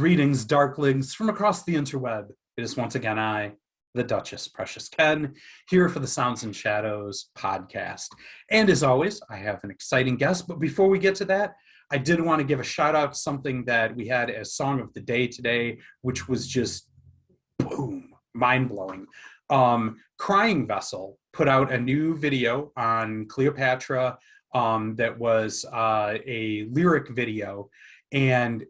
Greetings, Darklings, from across the interweb. It is once again I, the Duchess, Precious Ken, here for the Sounds and Shadows podcast. And as always, I have an exciting guest. But before we get to that, I did want to give a shout out to something that we had as Song of the Day today, which was just boom, mind-blowing. Crying Vessel put out a new video on Cleopatra that was a lyric video, and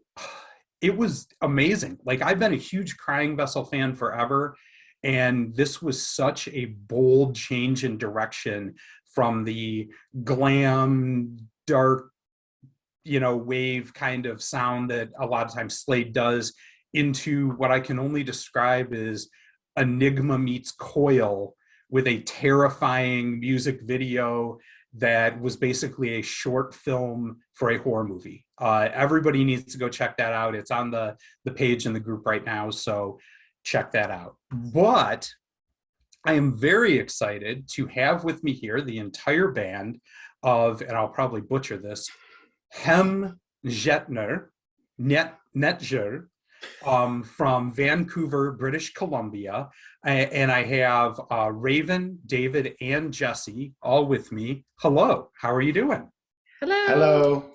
it was amazing. Like, I've been a huge Crying Vessel fan forever, and this was such a bold change in direction from the glam, dark, wave kind of sound that a lot of times Slade does into what I can only describe as Enigma meets Coil, with a terrifying music video that was basically a short film for a horror movie. Everybody needs to go check that out. It's on the page in the group right now, so check that out. But I am very excited to have with me here the entire band of, and I'll probably butcher this, Hem Netjer, from Vancouver, British Columbia. And I have Raven, David, and Jesse all with me. Hello, how are you doing? Hello. Hello.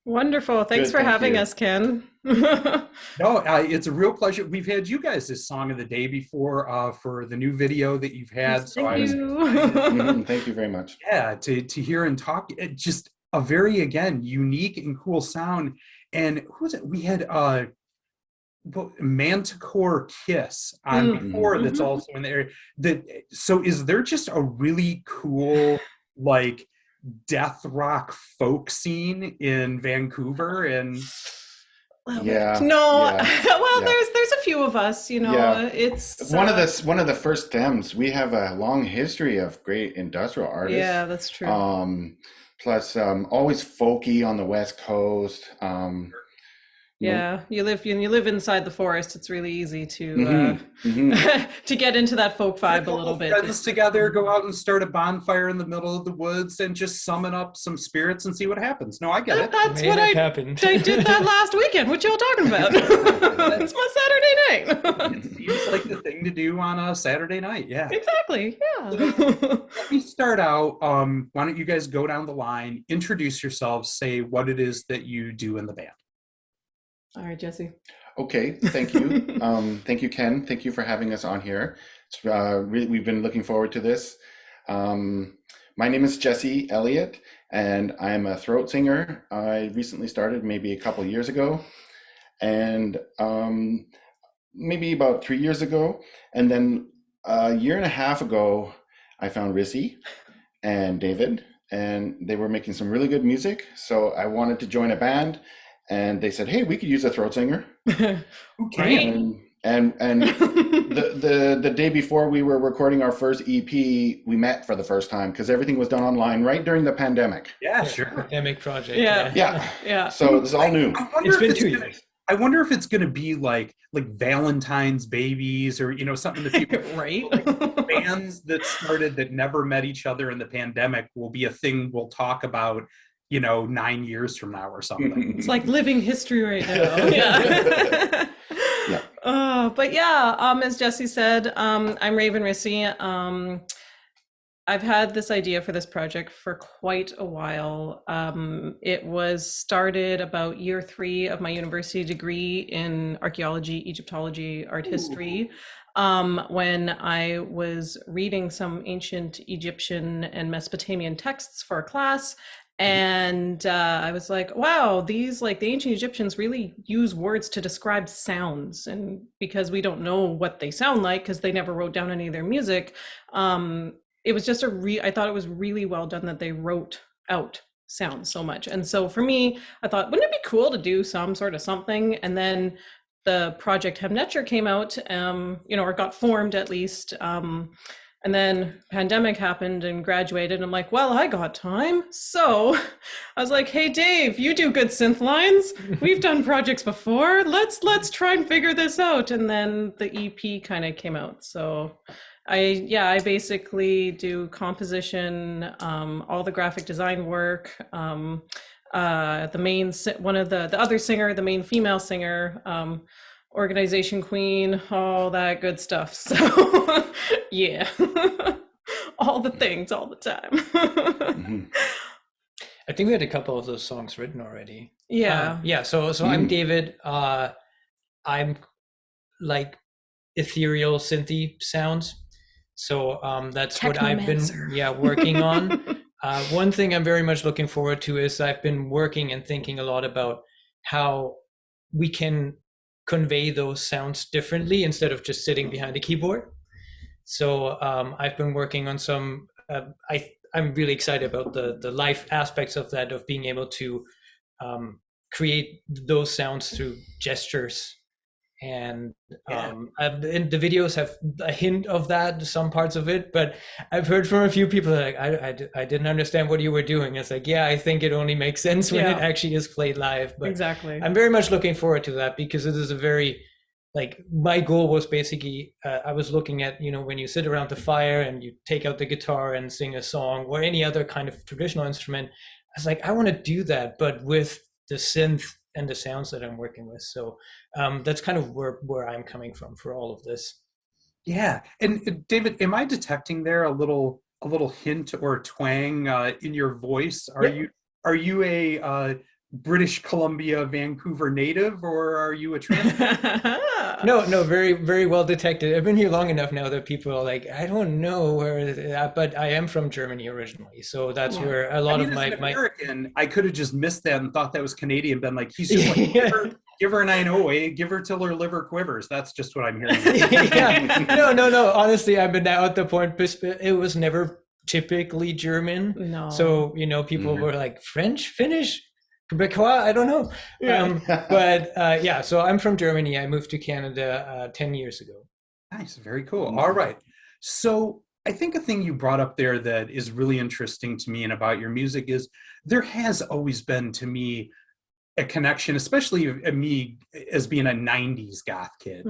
Wonderful. Thanks for having us, Ken. No, it's a real pleasure. We've had you guys as Song of the Day before for the new video that you've had. Yes, thank you. Thank you very much. Yeah, to hear and talk. Just a very, again, unique and cool sound. And who was it? We had Manticore Kiss on before, that's also in there. So is there just a really cool, like, death rock folk scene in Vancouver? And well, well, there's a few of us, it's one of the first thems. We have a long history of great industrial artists. Yeah, that's true. Plus always folky on the West Coast. Yeah, you live inside the forest. It's really easy to to get into that folk vibe a little bit. Friends together, go out and start a bonfire in the middle of the woods and just summon up some spirits and see what happens. No, I get it. That's what I did that last weekend. What y'all talking about? It's my Saturday night. It seems like the thing to do on a Saturday night. Yeah, exactly. Yeah. Let me start out. Why don't you guys go down the line, introduce yourselves, say what it is that you do in the band. All right, Jesse. Okay, thank you. Thank you, Ken. Thank you for having us on here. It's, we've been looking forward to this. My name is Jesse Ellytt, and I'm a throat singer. I recently started maybe a couple years ago, and maybe about 3 years ago. And then a year and a half ago, I found Rissy and David, and they were making some really good music. So I wanted to join a band. And they said, "Hey, we could use a throat singer." Okay. And the day before we were recording our first EP, we met for the first time because everything was done online right during the pandemic. Yeah, sure. Pandemic project. Yeah. So this is all new. It's been 2 years. I wonder if it's going to be like Valentine's babies, or something that people right. Like, bands that started that never met each other in the pandemic will be a thing we'll talk about 9 years from now or something. It's like living history right now. Yeah. But yeah, as Jesse said, I'm Raven Rissy. I've had this idea for this project for quite a while. It was started about year 3 of my university degree in archaeology, Egyptology, art history. When I was reading some ancient Egyptian and Mesopotamian texts for a class. And I was like, wow, these, like, the ancient Egyptians really use words to describe sounds. And because we don't know what they sound like, because they never wrote down any of their music, it was just I thought it was really well done that they wrote out sounds so much. And so for me, I thought, wouldn't it be cool to do some sort of something? And then the project Hem Netjer came out, or got formed at least. And then pandemic happened and graduated. And I'm like, well, I got time. So I was like, hey, Dave, you do good synth lines. We've done projects before. Let's try and figure this out. And then the EP kind of came out. So I basically do composition, all the graphic design work. one of the other singer, the main female singer, organization queen, all that good stuff. So yeah, all the things all the time. Mm-hmm. I think we had a couple of those songs written already. Yeah. Yeah. So I'm David. I'm like ethereal synthy sounds. So that's what I've been working on. One thing I'm very much looking forward to is I've been working and thinking a lot about how we can convey those sounds differently instead of just sitting behind a keyboard. So I've been working on some, I'm really excited about the live aspects of that, of being able to create those sounds through gestures. And the videos have a hint of that, some parts of it, but I've heard from a few people like, I didn't understand what you were doing. It's like, yeah, I think it only makes sense when it actually is played live. But exactly. I'm very much looking forward to that, because it is a very, like, my goal was basically, I was looking at, when you sit around the fire and you take out the guitar and sing a song or any other kind of traditional instrument. I was like, I want to do that, but with the synth and the sounds that I'm working with. So that's kind of where I'm coming from for all of this. Yeah. And David, am I detecting there a little hint or twang in your voice? Are you a British Columbia, Vancouver native, or are you a transplant? No, very, very well detected. I've been here long enough now that people are like, I don't know where, but I am from Germany originally, so that's where a lot of my American, I could have just missed that and thought that was Canadian. Been like, he's just like, give her 908, give her till her liver quivers. That's just what I'm hearing. No. Honestly, I've been now at the point. It was never typically German. No. So people were like, French, Finnish, Quebecois, I don't know. But so I'm from Germany. I moved to Canada 10 years ago. Nice, very cool. All right. So I think a thing you brought up there that is really interesting to me and about your music is there has always been, to me, a connection, especially me as being a 90s goth kid,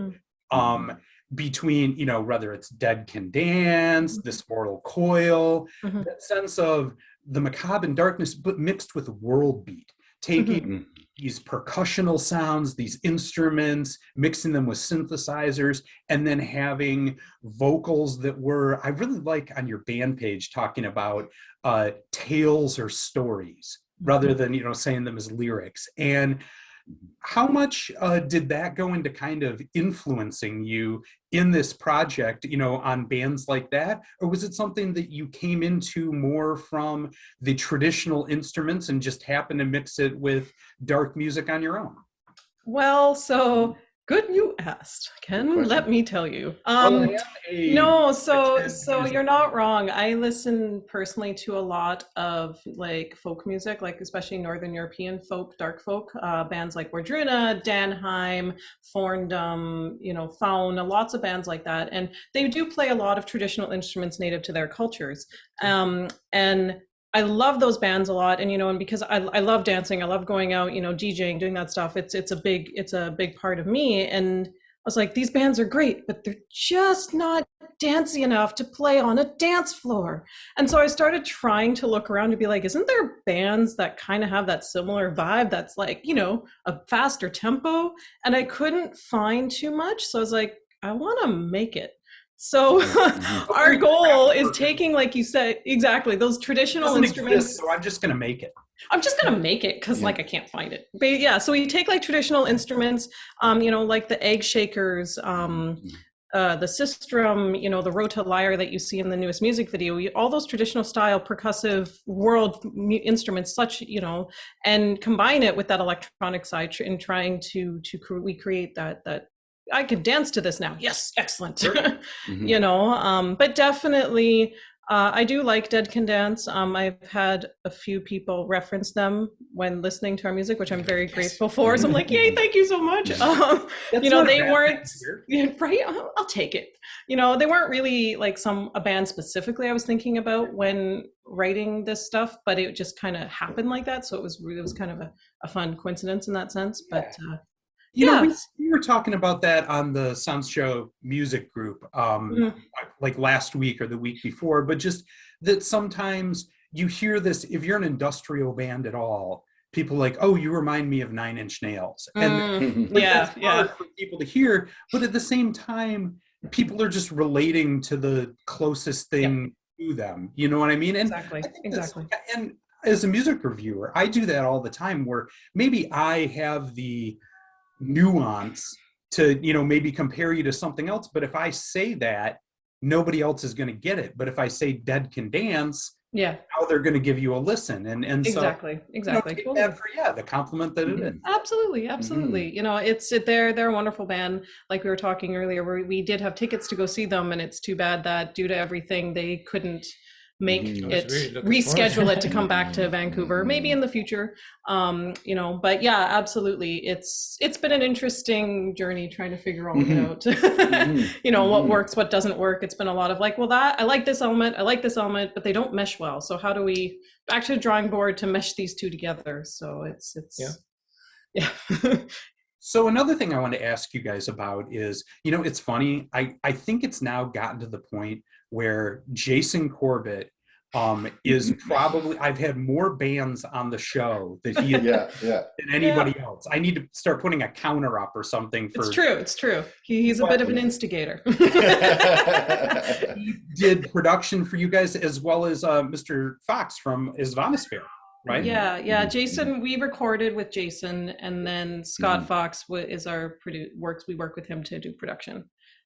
between, whether it's Dead Can Dance, This Mortal Coil, that sense of the macabre and darkness, but mixed with world beat. Taking these percussional sounds, these instruments, mixing them with synthesizers, and then having vocals that were, I really like on your band page talking about tales or stories rather than, saying them as lyrics. And how much did that go into kind of influencing you in this project, on bands like that? Or was it something that you came into more from the traditional instruments and just happened to mix it with dark music on your own? Well, so good you asked, Ken. Let me tell you. So you're not wrong. I listen personally to a lot of like folk music, like especially Northern European folk, dark folk, bands like Wardruna, Danheim, Thorndom, Faun, lots of bands like that. And they do play a lot of traditional instruments native to their cultures. And I love those bands a lot, and because I love dancing, I love going out, DJing, doing that stuff. It's a big part of me. And I was like, these bands are great, but they're just not dancey enough to play on a dance floor. And so I started trying to look around to be like, isn't there bands that kind of have that similar vibe that's like, a faster tempo? And I couldn't find too much. So I was like, I want to make it. So our goal is taking, like you said, exactly, those traditional instruments. So I'm just going to make it. I'm just going to make it because I can't find it. But yeah, so we take like traditional instruments, like the egg shakers, the sistrum, the rota lyre that you see in the newest music video, all those traditional style percussive world instruments, and combine it with that electronic side in trying to recreate that I can dance to this now. Yes, excellent. But definitely, I do like Dead Can Dance. I've had a few people reference them when listening to our music, which I'm very grateful for. So I'm like, yay, thank you so much. They weren't, right? I'll take it. They weren't really like a band specifically I was thinking about when writing this stuff, but it just kind of happened like that. So it was kind of a fun coincidence in that sense. But we were talking about that on the Sounds Show music group, like last week or the week before, but just that sometimes you hear this, if you're an industrial band at all, people like, oh, you remind me of Nine Inch Nails. And yeah, that's hard for people to hear. But at the same time, people are just relating to the closest thing to them. You know what I mean? And exactly. And as a music reviewer, I do that all the time where maybe I have the nuance to, maybe compare you to something else. But if I say that, nobody else is going to get it. But if I say Dead Can Dance, now they're going to give you a listen. And exactly. take that for the compliment that it is. Absolutely. They're a wonderful band. Like we were talking earlier, where we did have tickets to go see them, and it's too bad that due to everything they couldn't make it reschedule it to come back to Vancouver, maybe in the future. But yeah, absolutely. It's been an interesting journey trying to figure all out. What works, what doesn't work. It's been a lot of like, well, I like this element, but they don't mesh well. So how do we back to the drawing board to mesh these two together? So it's So another thing I want to ask you guys about is, it's funny. I think it's now gotten to the point where Jason Corbett is probably, I've had more bands on the show that he than anybody else. I need to start putting a counter up or something. It's true. He's a bit of an instigator. He did production for you guys as well as Mr. Fox from Ivardensphere. Right? Yeah. Jason, we recorded with Jason, and then Scott Fox is our works. We work with him to do production.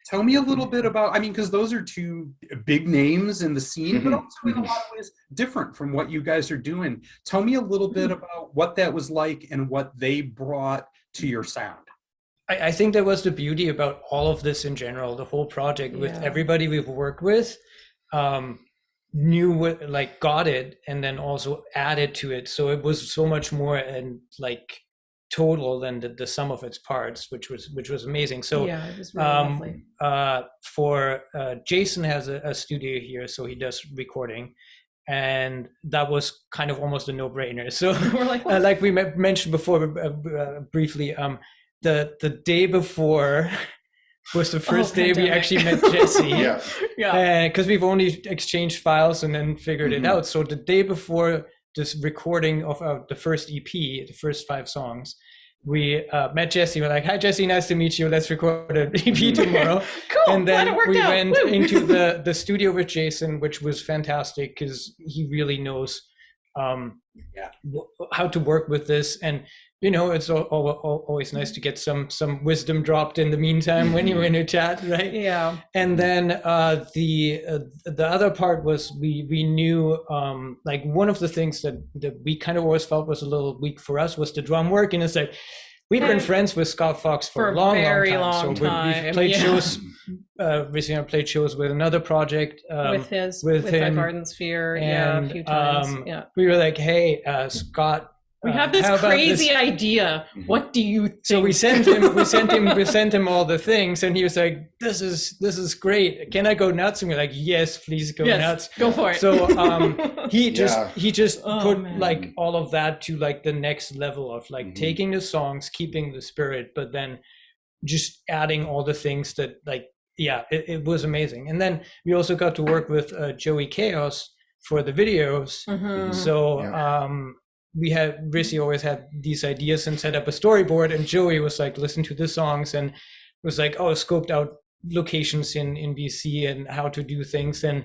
Tell me a little bit about, because those are two big names in the scene, but also in a lot of ways different from what you guys are doing. Tell me a little bit about what that was like and what they brought to your sound. I think that was the beauty about all of this in general, the whole project with everybody we've worked with. Knew what, like, got it, and then also added to it, so it was so much more and like total than the sum of its parts, which was amazing. So it was really lovely. For Jason has a studio here, so he does recording, and that was kind of almost a no-brainer. So we're like, like we mentioned before briefly, the day before was the first day we actually met Jesse. Because we've only exchanged files and then figured it out. So the day before this recording of the first EP, the first 5 songs, we met Jesse. We're like, hi Jesse, nice to meet you. Let's record an EP tomorrow. Cool. And then we went into the studio with Jason, which was fantastic because he really knows how to work with this. And it's always nice to get some wisdom dropped in the meantime when you're in a chat, right? Yeah. And then the other part was we knew like one of the things that we kind of always felt was a little weak for us was the drum work, and it's like we've been friends with Scott Fox for a long time. So we've played shows. Recently, I played shows with another project with him, Ivardensphere, a few times. We were like, hey, Scott. We have this crazy idea. What do you think? So we sent him all the things, and he was like, "This is great. Can I go nuts?" And we're like, "Yes, please go nuts. Go for it." So he just put like all of that to like the next level of like taking the songs, keeping the spirit, but then just adding all the things that like it was amazing. And then we also got to work with Joey Chaos for the videos. So. Rissy always had these ideas and set up a storyboard, and Joey was like, listen to the songs, and was like, scoped out locations in BC and how to do things, and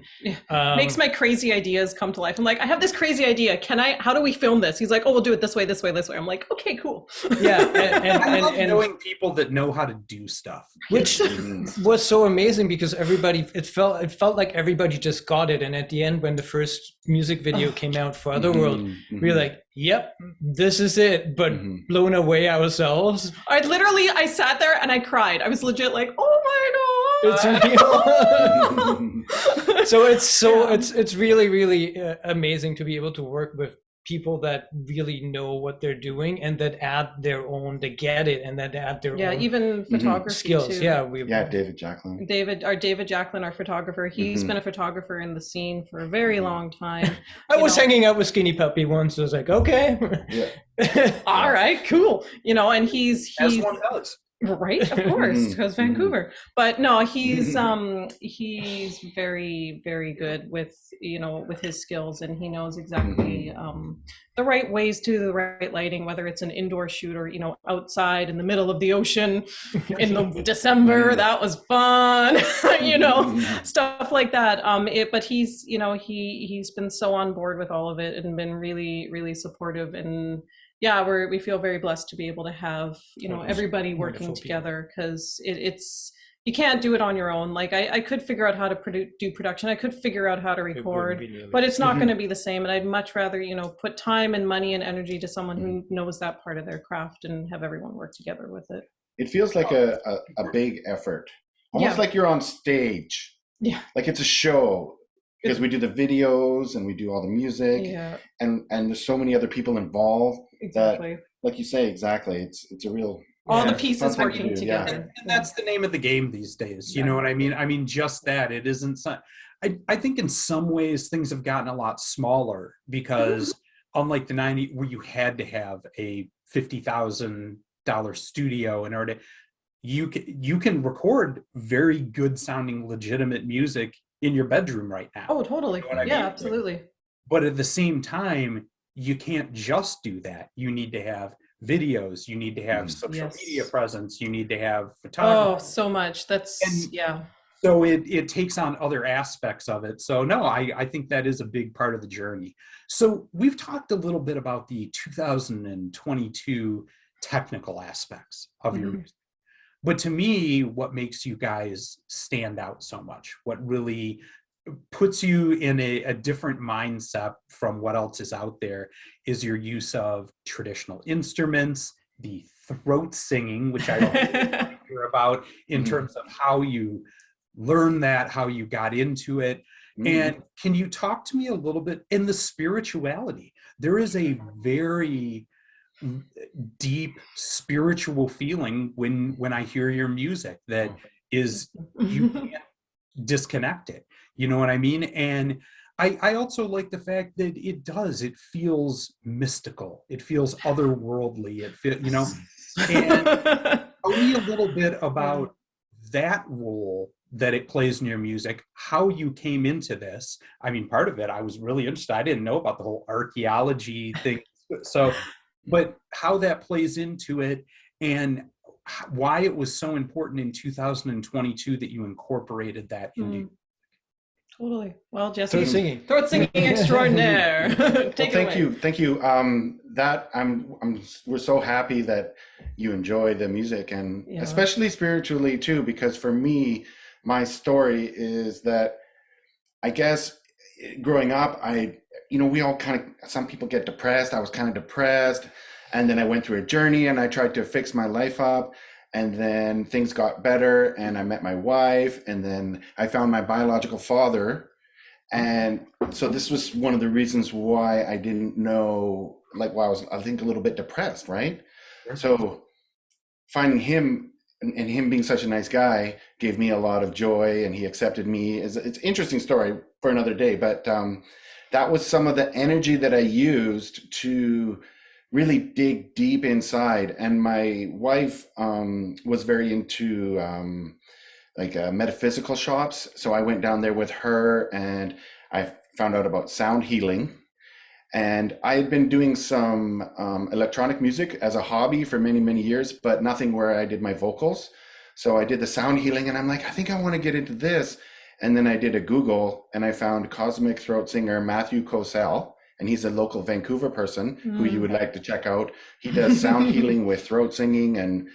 makes my crazy ideas come to life. I'm like, I have this crazy idea. How do we film this? He's like, we'll do it this way. I'm like, okay, cool. I love knowing people that know how to do stuff, which was so amazing because it felt like everybody just got it. And at the end, when the first music video came out for Otherworld, we were like, yep, this is it, but blown away ourselves. I sat there and I cried. I was legit like, oh my God. It's real. So it's really, really amazing to be able to work with people that really know what they're doing and that add their own, they get it, and that add their own even photography skills too. David Jacklin, our photographer, he's been a photographer in the scene for a very long time. I was hanging out with Skinny Puppy once, so I was like, okay. All right, cool. And he's as one does. Right, of course, because Vancouver. But no, he's very, very good with, with his skills, and he knows exactly the right ways to do the right lighting, whether it's an indoor shoot or, outside in the middle of the ocean in the December. That was fun, stuff like that. But he's, he's been so on board with all of it and been really, really supportive. And yeah, we feel very blessed to be able to have, everybody working together, because it's, you can't do it on your own. Like I could figure out how to do production. I could figure out how to record, but it's not going to be the same. And I'd much rather, put time and money and energy to someone who knows that part of their craft and have everyone work together with it. It feels like a big effort, almost like you're on stage. Yeah. Like it's a show. Because we do the videos and we do all the music, and there's so many other people involved that, like you say, exactly, it's a real all the pieces working together. And that's the name of the game these days. You know what I mean? I mean, just that it isn't. I think in some ways things have gotten a lot smaller because unlike the '90s, where you had to have a $50,000 studio in order to, you can record very good sounding legitimate music in your bedroom right now. Oh, totally. You know yeah, absolutely. But at the same time, you can't just do that. You need to have videos. You need to have social media presence. You need to have photography. Oh, so much. So it takes on other aspects of it. So no, I think that is a big part of the journey. So we've talked a little bit about the 2022 technical aspects of your music. But to me, what makes you guys stand out so much, what really puts you in a different mindset from what else is out there, is your use of traditional instruments, the throat singing, which I don't hear about in terms of how you learned that, how you got into it. And can you talk to me a little bit in the spirituality? There is a very deep spiritual feeling when I hear your music that is, you can't disconnect it. You know what I mean? And I also like the fact that it feels mystical. It feels otherworldly. And tell me a little bit about that role that it plays in your music, how you came into this. I mean, part of it, I was really interested. I didn't know about the whole archaeology thing. So, but how that plays into it and why it was so important in 2022 that you incorporated that into. Totally. Well, Jesse, throat singing extraordinaire. Thank you. We're so happy that you enjoy the music, and especially spiritually too, because for me, my story is that I guess growing up, we all some people get depressed. I was kind of depressed, and then I went through a journey and I tried to fix my life up, and then things got better and I met my wife, and then I found my biological father. And so this was one of the reasons why I didn't know, why I was, I think, a little bit depressed, right? So finding him and him being such a nice guy gave me a lot of joy, and he accepted me. It's an interesting story for another day, but that was some of the energy that I used to really dig deep inside. And my wife was very into metaphysical shops. So I went down there with her and I found out about sound healing. And I had been doing some electronic music as a hobby for many, many years, but nothing where I did my vocals. So I did the sound healing and I'm like, I think I want to get into this. And then I did a Google and I found cosmic throat singer Matthew Cosell. And he's a local Vancouver person who you would like to check out. He does sound healing with throat singing and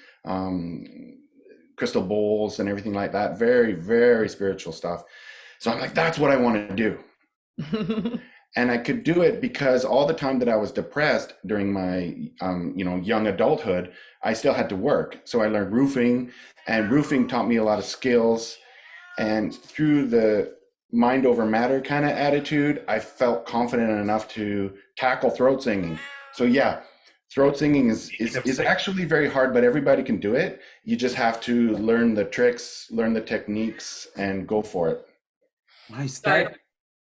crystal bowls and everything like that. Very, very spiritual stuff. So I'm like, that's what I want to do. And I could do it because all the time that I was depressed during my, young adulthood, I still had to work. So I learned roofing, and roofing taught me a lot of skills. And through the mind over matter kind of attitude, I felt confident enough to tackle throat singing. So yeah, throat singing is actually very hard, but everybody can do it. You just have to learn the tricks, learn the techniques, and go for it. Nice.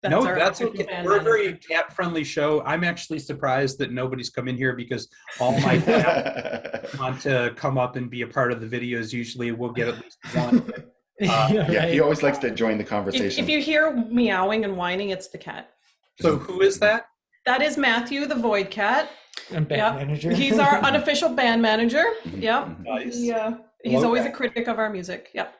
No, our that's official okay. band We're a manager. very cat-friendly show. I'm actually surprised that nobody's come in here because all my cats want to come up and be a part of the videos. Usually we'll get at least one. Yeah, he Right. always likes to join the If conversation. you hear meowing and whining, it's the cat. So who is that? That is Matthew, the Void Cat. I'm band manager. He's our unofficial band manager. Yep. Nice. He's always that. a critic of our music. Yep.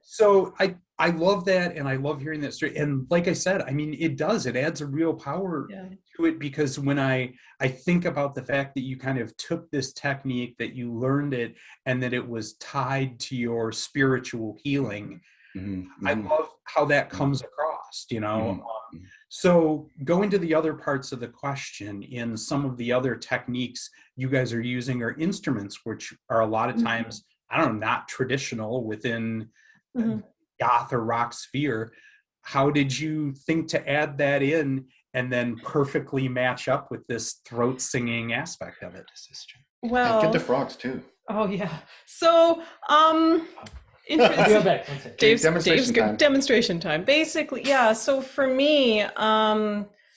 So I love that, and I love hearing that story. And like I said, I mean, it adds a real power to it, because when I think about the fact that you kind of took this technique, that you learned it, and that it was tied to your spiritual healing, I love how that comes across, you know. So going to the other parts of the question, in some of the other techniques you guys are using are instruments, which are a lot of times, I don't know, not traditional within goth or rock sphere. How did you think to add that in and then perfectly match up with this throat singing aspect of it? Well, and get the frogs too. Oh yeah. So demonstration time. Basically, yeah. So for me,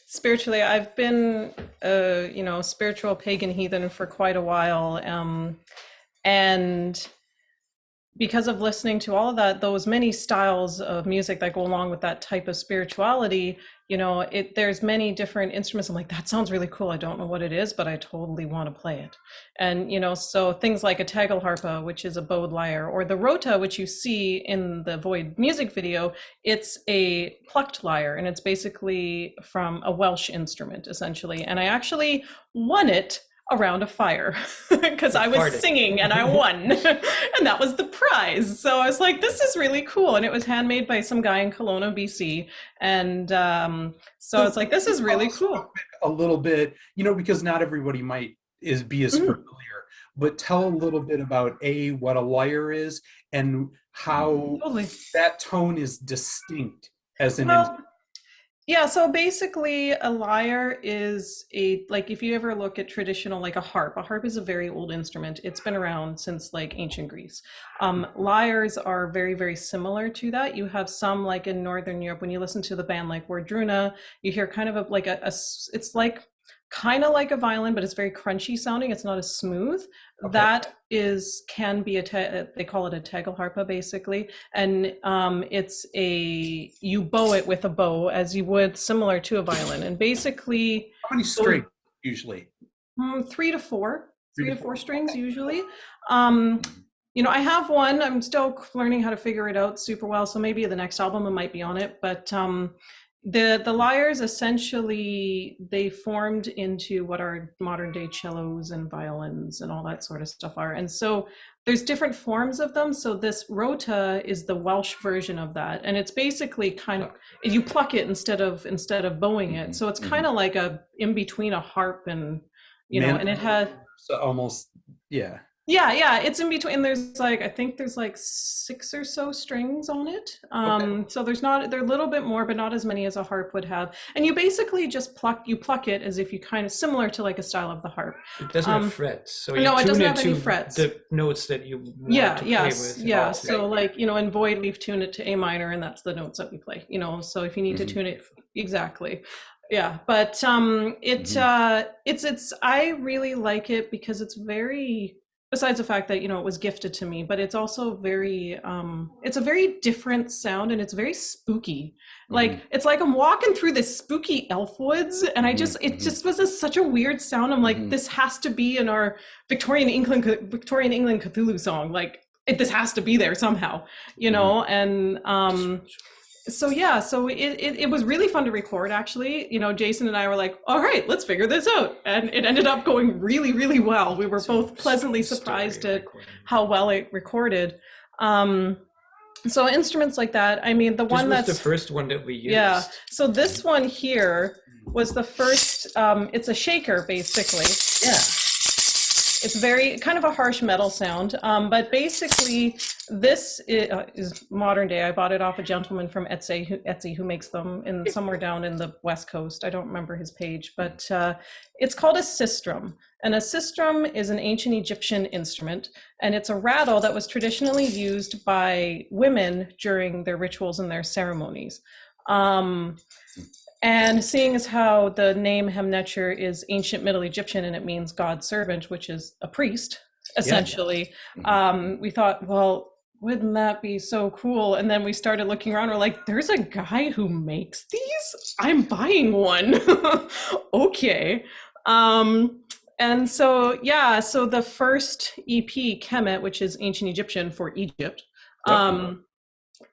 spiritually, I've been spiritual pagan heathen for quite a while, and because of listening to all of that, those many styles of music that go along with that type of spirituality, you know, there's many different instruments. I'm like, that sounds really cool. I don't know what it is, but I totally want to play it. And, you know, so things like a tagelharpa, which is a bowed lyre, or the rota, which you see in the Void music video, it's a plucked lyre, and it's basically from a Welsh instrument, essentially. And I actually won it around a fire because I was singing and I won and that was the prize. So I was like, this is really cool. And it was handmade by some guy in Kelowna, BC. And so it's like, this is really cool. A little bit, you know, because not everybody might be as familiar, but tell a little bit about what a lyre is and how that tone is distinct as an instrument. Yeah, so basically a lyre is like, if you ever look at traditional, like a harp is a very old instrument. It's been around since like ancient Greece. Lyres are very, very similar to that. You have some, like in Northern Europe, when you listen to the band like Wardruna, you hear kind of it's like kind of like a violin, but it's very crunchy sounding. It's not as smooth. Okay. That can be they call it a tagelharpa basically. And you bow it with a bow as you would similar to a violin. And basically— How many strings usually? 3 to 4. 3 to 4 strings usually. You know, I have one. I'm still learning how to figure it out super well. So maybe the next album I might be on it. But the lyres, essentially, they formed into what our modern day cellos and violins and all that sort of stuff are. And so there's different forms of them. So this rota is the Welsh version of that. And it's basically kind of, you pluck it instead of bowing it. So it's kind of like in between a harp and, you know, and it had almost, yeah. Yeah, it's in between. There's I think there's 6 or so strings on it. So they're a little bit more, but not as many as a harp would have. And you basically just pluck it as if you kind of similar to like a style of the harp. It doesn't have frets. So no, it doesn't have any frets. The notes that you want to play with. Yeah. So like, you know, in Void, we've tuned it to A minor, and that's the notes that we play, you know, so if you need to tune it, exactly. Yeah, but it's I really like it because it's very, besides the fact that, you know, it was gifted to me, but it's also very, it's a very different sound, and it's very spooky. Like, it's like I'm walking through this spooky elf woods, and it just was such a weird sound. I'm like, this has to be in our Victorian England Cthulhu song. Like, this has to be there somehow, you know? And so yeah, so it was really fun to record, actually. You know, Jason and I were like, all right, let's figure this out. And it ended up going really, really well. We were both pleasantly surprised at how well it recorded. So instruments like that, I mean, this was the first one that we used. Yeah, so this one here was the first, it's a shaker, basically. Yeah. It's very kind of a harsh metal sound, but basically This is modern day. I bought it off a gentleman from Etsy who makes them in somewhere down in the West Coast. I don't remember his page, but it's called a sistrum. And a sistrum is an ancient Egyptian instrument, and it's a rattle that was traditionally used by women during their rituals and their ceremonies. And seeing as how the name Hem Netjer is ancient Middle Egyptian and it means God's servant, which is a priest, essentially, we thought, well, wouldn't that be so cool? And then we started looking around. We're like, there's a guy who makes these? I'm buying one. Okay. And so, yeah, so the first EP, Kemet, which is ancient Egyptian for Egypt,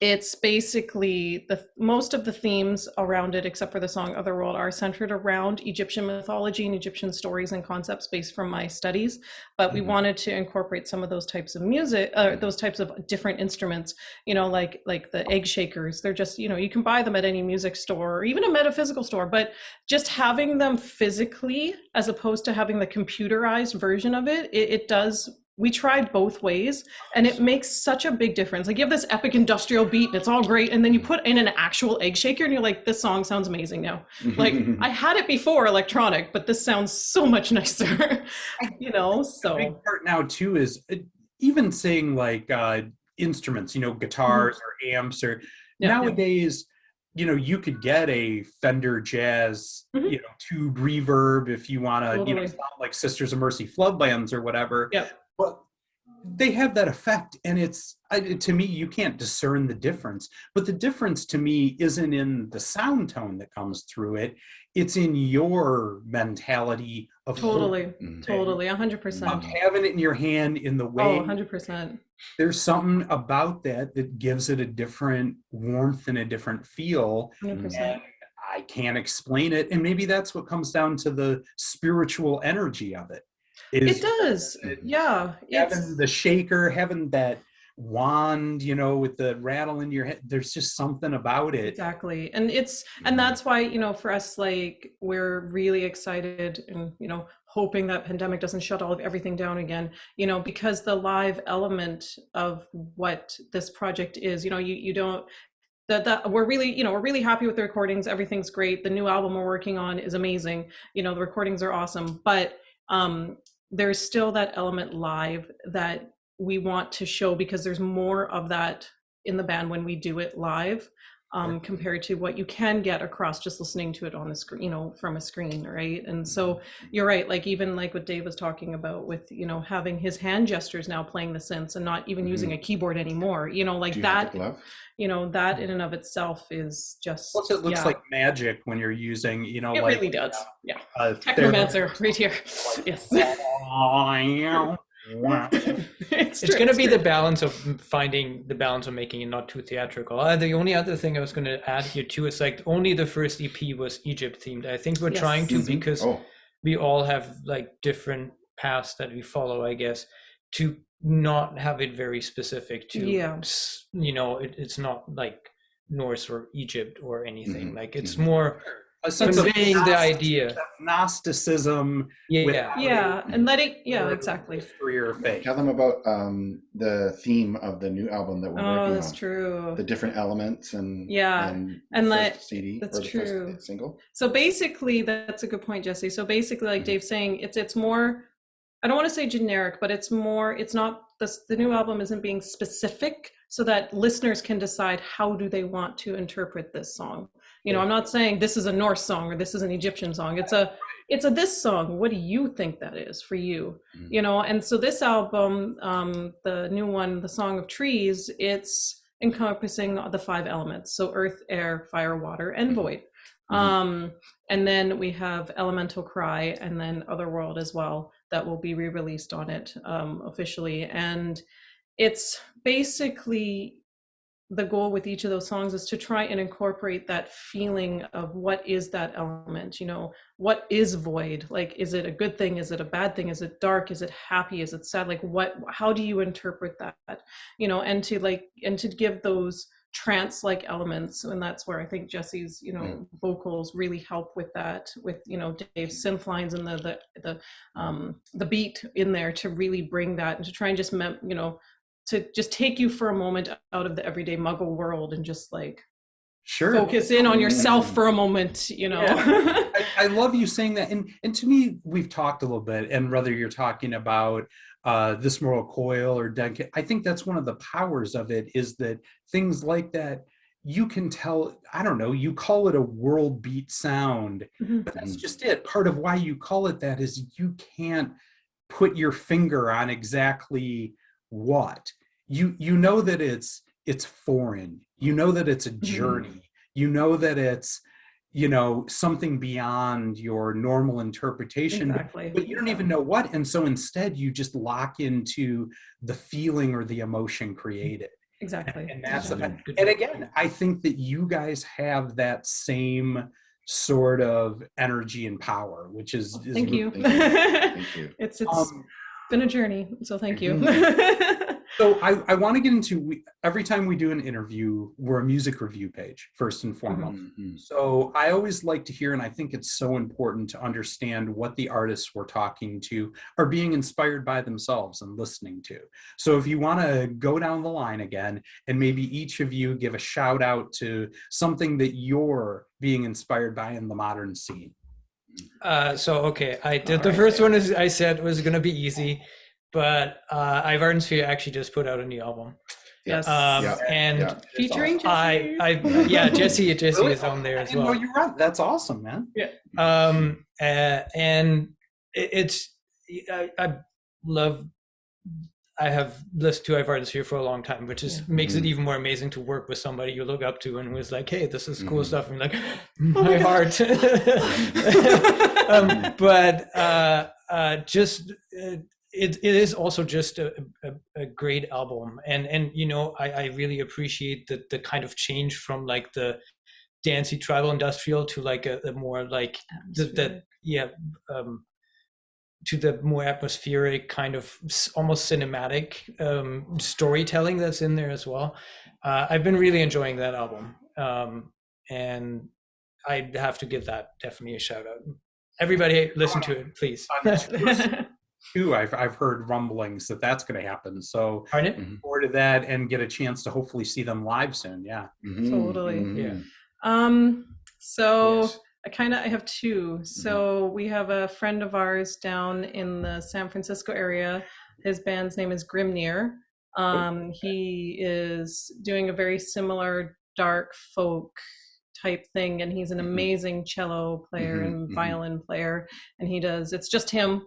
it's basically most of the themes around it, except for the song Otherworld, are centered around Egyptian mythology and Egyptian stories and concepts based from my studies. But we wanted to incorporate some of those types of music, those types of different instruments, like the egg shakers. They're just, you can buy them at any music store or even a metaphysical store, but just having them physically as opposed to having the computerized version of it, it does. We tried both ways, and it makes such a big difference. Like, you have this epic industrial beat and it's all great, and then you put in an actual egg shaker and you're like, this song sounds amazing now. Like, I had it before electronic, but this sounds so much nicer. So a big part now too is even saying like instruments, guitars or amps or nowadays, you could get a Fender Jazz, tube reverb if you want to, sound like Sisters of Mercy floodlands or whatever. But they have that effect, and it's, to me, you can't discern the difference. But the difference to me isn't in the sound tone that comes through it. It's in your mentality of totally, 100%. Of having it in your hand in the way. 100%. There's something about that gives it a different warmth and a different feel. 100%. And I can't explain it. And maybe that's what comes down to the spiritual energy of it. It does. Yeah. Having the shaker, having that wand, with the rattle in your head. There's just something about it. Exactly. And that's why, for us, like, we're really excited and, hoping that pandemic doesn't shut everything down again, because the live element of what this project is, you don't, that we're really happy with the recordings. Everything's great. The new album we're working on is amazing. The recordings are awesome, but there's still that element live that we want to show, because there's more of that in the band when we do it live, compared to what you can get across just listening to it on the screen, from a screen, right? And so you're right, like even like what Dave was talking about with, having his hand gestures now playing the synths and not even using a keyboard anymore, like that. That in and of itself is just. Plus, it looks like magic when you're using, it really does. Technomancer right here. Yes. It's going to be the balance of finding the balance of making it not too theatrical. The only other thing I was going to add here too is like only the first EP was Egypt themed. I think we're trying to, because we all have like different paths that we follow, I guess, to not have it very specific to, it's not like Norse or Egypt or anything. Like it's more a sense conveying the idea. Gnosticism. And letting, exactly. History or faith. Tell them about the theme of the new album that we're working on. Oh, that's true. The different elements and first CD. That's true. First single. So basically, that's a good point, Jesse. So basically, like Dave's saying, it's more. I don't want to say generic, but it's not the new album isn't being specific so that listeners can decide how do they want to interpret this song. I'm not saying this is a Norse song or this is an Egyptian song. It's a this song. What do you think that is for you? And so this album, the new one, the Song of Trees, it's encompassing the 5 elements. So earth, air, fire, water, and void. And then we have Elemental Cry and then Otherworld as well that will be re-released on it officially. And it's basically the goal with each of those songs is to try and incorporate that feeling of what is that element, what is void? Like, is it a good thing? Is it a bad thing? Is it dark? Is it happy? Is it sad? Like how do you interpret that? And to give those trance-like elements, and that's where I think Jesse's vocals really help with that, with Dave's synth lines and the beat in there to really bring that and to try and just to just take you for a moment out of the everyday Muggle world and just like Sure. focus in on yourself for a moment, you know. Yeah. I love you saying that. And to me, we've talked a little bit, and whether you're talking about This Mortal Coil or Deckard, I think that's one of the powers of it, is that things like that, you can tell, I don't know, you call it a world beat sound, but that's just it. Part of why you call it that is you can't put your finger on exactly what. You know that it's foreign. You know that it's a journey. You know that it's, you know, something beyond your normal interpretation, Exactly. but you don't even know what. And so instead you just lock into the feeling or the emotion created. Exactly. And that's and again, I think that you guys have that same sort of energy and power, which is thank you. Thank you. It's been a journey, so thank you. So I want to get into, every time we do an interview, we're a music review page, first and foremost. So I always like to hear, and I think it's so important to understand what the artists we're talking to are being inspired by themselves and listening to. So if you want to go down the line again, and maybe each of you give a shout out to something that you're being inspired by in the modern scene. Okay, I did the first one, as I said, was going to be easy. But Ivardensphere actually just put out a new album. Yes. And featuring Jesse. Jesse Really? is on there as well. well. You're right. That's awesome, man. Yeah. And I have listened to Ivardensphere for a long time, which is makes it even more amazing to work with somebody you look up to and was like, hey, this is cool stuff. And you're like, my heart. It is also just a great album, and you know, I really appreciate the kind of change from like the dancey tribal industrial to like a more like to the more atmospheric kind of almost cinematic storytelling that's in there as well. I've been really enjoying that album, and I have to give that definitely a shout out. Everybody listen to it, please. I've heard rumblings that that's going to happen. So look forward to that and get a chance to hopefully see them live soon. Yeah. Totally. Yeah. So Yes. I have two. So we have a friend of ours down in the San Francisco area. His band's name is Gremnir. He is doing a very similar dark folk type thing, and he's an amazing cello player and violin player, and it's just him.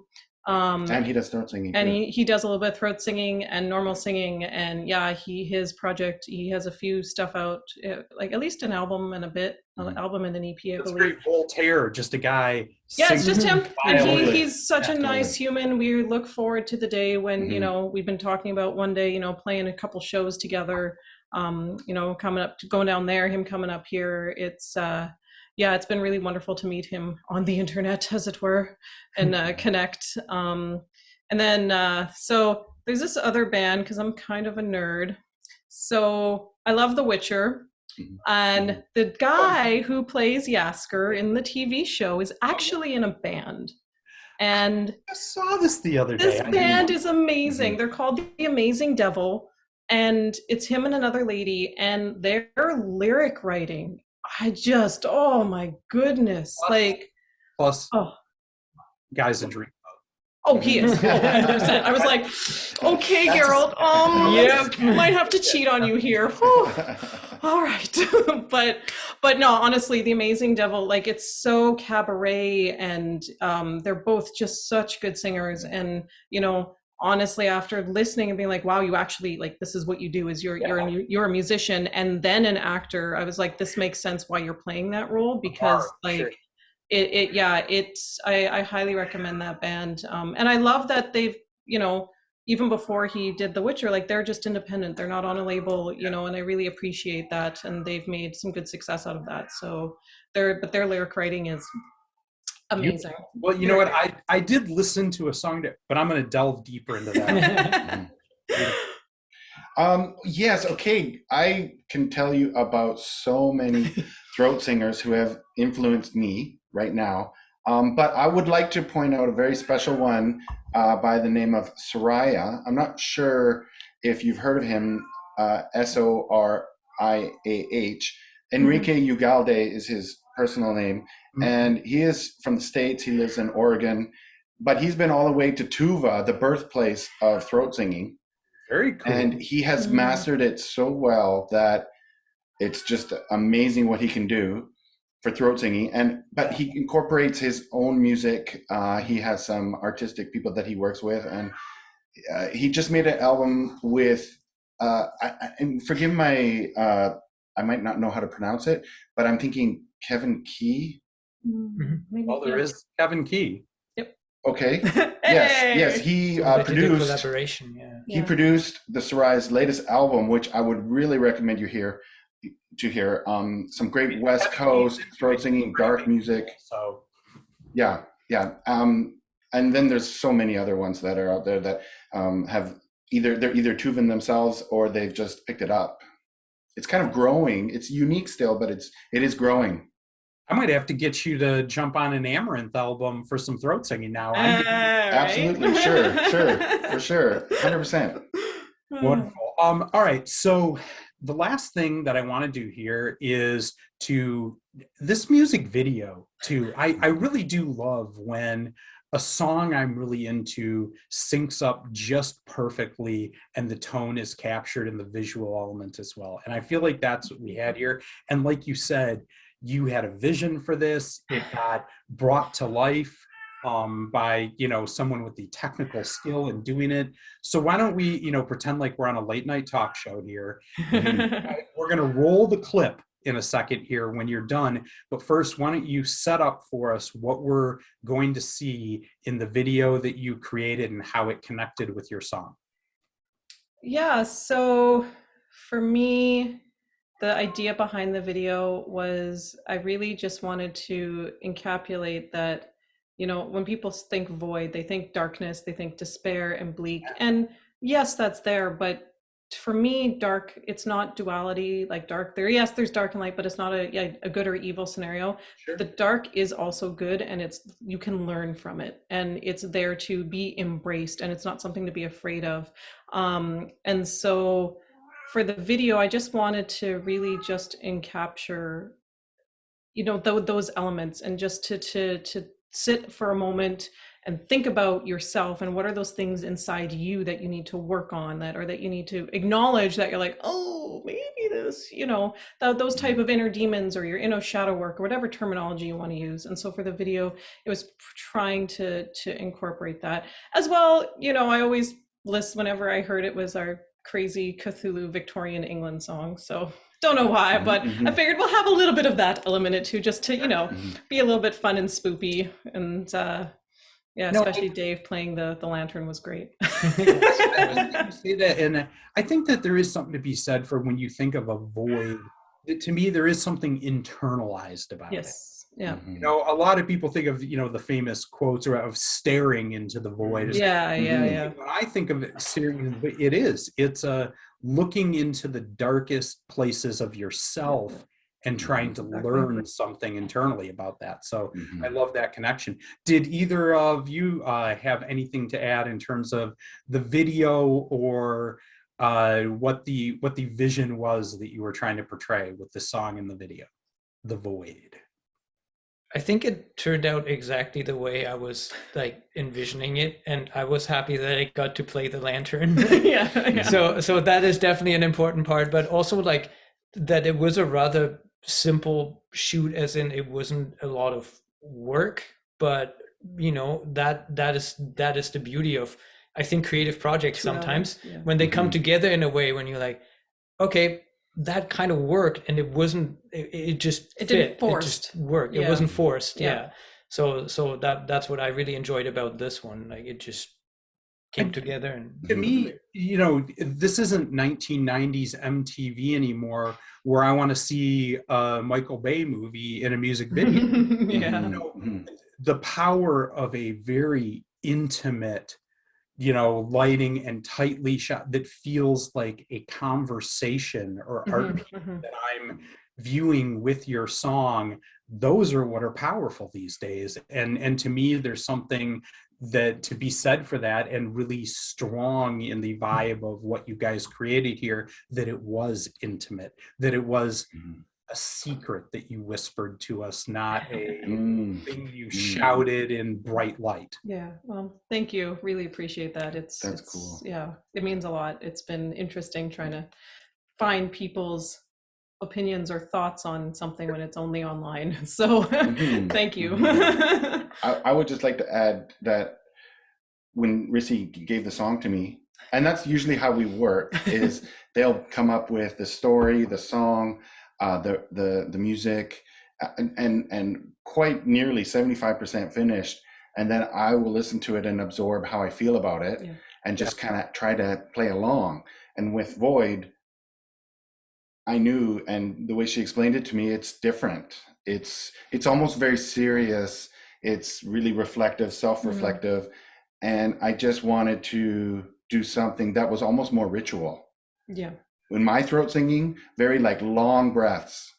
And he does throat singing. And he does a little bit of throat singing and normal singing. And yeah, his project, he has a few stuff out, like at least an album and an album and an EP, I believe. Very Voltaire, just a guy. Yeah, it's just him. And he's such a nice human. We look forward to the day when, you know, we've been talking about one day, you know, playing a couple shows together, you know, going down there, him coming up here. It's been really wonderful to meet him on the internet, as it were, and connect. And then, so there's this other band, because I'm kind of a nerd. So I love The Witcher. And the guy who plays Jaskier in the TV show is actually in a band. And I saw this the other day. This band is amazing. They're called The Amazing Devil. And it's him and another lady. And their lyric writing, oh my goodness. Plus Guy's a dream. Oh, he is. 100%. I was like, okay, Geralt, might have to cheat on you here. All right. but no, honestly, The Amazing Devil, like, it's so cabaret, and they're both just such good singers. And, you know, honestly, after listening and being like, wow, you actually, like, this is what you do, is you're a musician and then an actor. I was like, this makes sense why you're playing that role, because I highly recommend that band. And I love that they've, you know, even before he did The Witcher, like, they're just independent. They're not on a label, you know, and I really appreciate that. And they've made some good success out of that. So their lyric writing is amazing. Well, you know what? I did listen to a song, but I'm going to delve deeper into that. Yes. Okay. I can tell you about so many throat singers who have influenced me right now. But I would like to point out a very special one by the name of Soriah. I'm not sure if you've heard of him, Soriah. Enrique Ugalde is his personal name, and he is from the States. He lives in Oregon, but he's been all the way to Tuva, the birthplace of throat singing. Very cool. And he has mastered it so well that it's just amazing what he can do for throat singing. But he incorporates his own music. He has some artistic people that he works with, and he just made an album with. And forgive my, I might not know how to pronounce it, but I'm thinking Kevin Key. Well, there is Kevin Key. Okay. Hey! Yes. He produced collaboration. Yeah. He produced the Soriah's latest album, which I would really recommend you hear. Some great West Coast throat singing, dark music. So yeah. And then there's so many other ones that are out there that have they're either Tuvan themselves or they've just picked it up. It's kind of growing. It's unique still, but it is growing. I might have to get you to jump on an Amaranth album for some throat singing now. Absolutely, sure, for sure, 100%. Wonderful. All right, so the last thing that I want to do here is this music video too. I really do love when a song I'm really into syncs up just perfectly and the tone is captured in the visual element as well. And I feel like that's what we had here. And like you said, you had a vision for this. It got brought to life by someone with the technical skill in doing it. So why don't we pretend like we're on a late night talk show here. We're gonna roll the clip in a second here when you're done, but first, why don't you set up for us what we're going to see in the video that you created and how it connected with your song? Yeah, so for me, the idea behind the video was I really just wanted to encapsulate that, when people think void, they think darkness, they think despair and bleak. And yes, that's there. But for me, dark, it's not duality like dark. There's dark and light, but it's not a good or evil scenario. Sure. The dark is also good, and you can learn from it. And it's there to be embraced, and it's not something to be afraid of. And so for the video, I just wanted to really just encapture, those elements, and just to sit for a moment and think about yourself and what are those things inside you that you need to work on, or that you need to acknowledge that you're like, oh, maybe this, those type of inner demons or your inner shadow work or whatever terminology you want to use. And so for the video, it was trying to incorporate that as well. I always list whenever I heard it was our crazy Cthulhu Victorian England song. So don't know why, but I figured we'll have a little bit of that element too, just to, be a little bit fun and spoopy. And especially Dave playing the lantern was great. I say that, and I think that there is something to be said for when you think of a void. To me, there is something internalized about it. Yeah. A lot of people think of, the famous quotes of staring into the void. Yeah. When I think of it, staring into the void, it's looking into the darkest places of yourself and trying to learn something internally about that. So I love that connection. Did either of you have anything to add in terms of the video or what the vision was that you were trying to portray with the song and the video, The Void? I think it turned out exactly the way I was envisioning it, and I was happy that I got to play the lantern. Yeah. So that is definitely an important part, but also that it was a rather simple shoot, as in it wasn't a lot of work, but that is the beauty of, I think, creative projects sometimes when they come together in a way when you're like, okay, that kind of worked, and it wasn't, it just fit. Didn't forced. It just worked. It wasn't forced. So that's what I really enjoyed about this one. It just came together. And to me, this isn't 1990s MTV anymore, where I want to see a Michael Bay movie in a music video. The power of a very intimate, lighting and tightly shot that feels like a conversation or art piece that I'm viewing with your song. those are what are powerful these days. And to me, there's something that to be said for that, and really strong in the vibe of what you guys created here, that it was intimate, that it was a secret that you whispered to us, not a thing you shouted in bright light. Yeah, well, thank you. Really appreciate that. That's cool. Yeah, it means a lot. It's been interesting trying to find people's opinions or thoughts on something when it's only online. So thank you. I would just like to add that when Rissy gave the song to me, and that's usually how we work, is they'll come up with the story, the song, the music, and quite nearly 75% finished, and then I will listen to it and absorb how I feel about it, and just kind of try to play along. And with Void, I knew, and the way she explained it to me, it's different. It's almost very serious. It's really reflective, self-reflective, and I just wanted to do something that was almost more ritual. Yeah. In my throat singing, very like long breaths,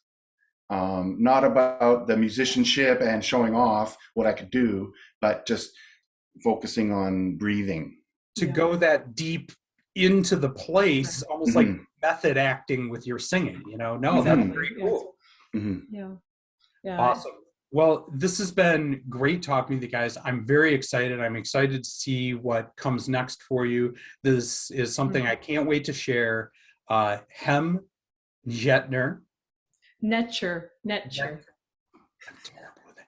not about the musicianship and showing off what I could do, but just focusing on breathing. To go that deep into the place, almost like method acting with your singing, you know? No, that's very cool. Yeah. Awesome. Well, this has been great talking with you guys. I'm very excited. I'm excited to see what comes next for you. This is something I can't wait to share. Hem Netjer. Netjer. I'm terrible with it.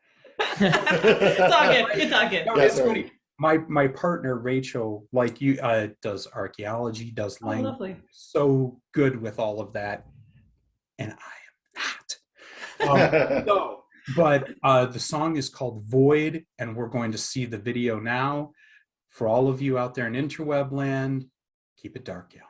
It's all good. No, it's funny. My partner Rachel, like you, does archaeology, does language, so good with all of that, and I am not. But the song is called Void, and we're going to see the video now. For all of you out there in interweb land, keep it dark, y'all.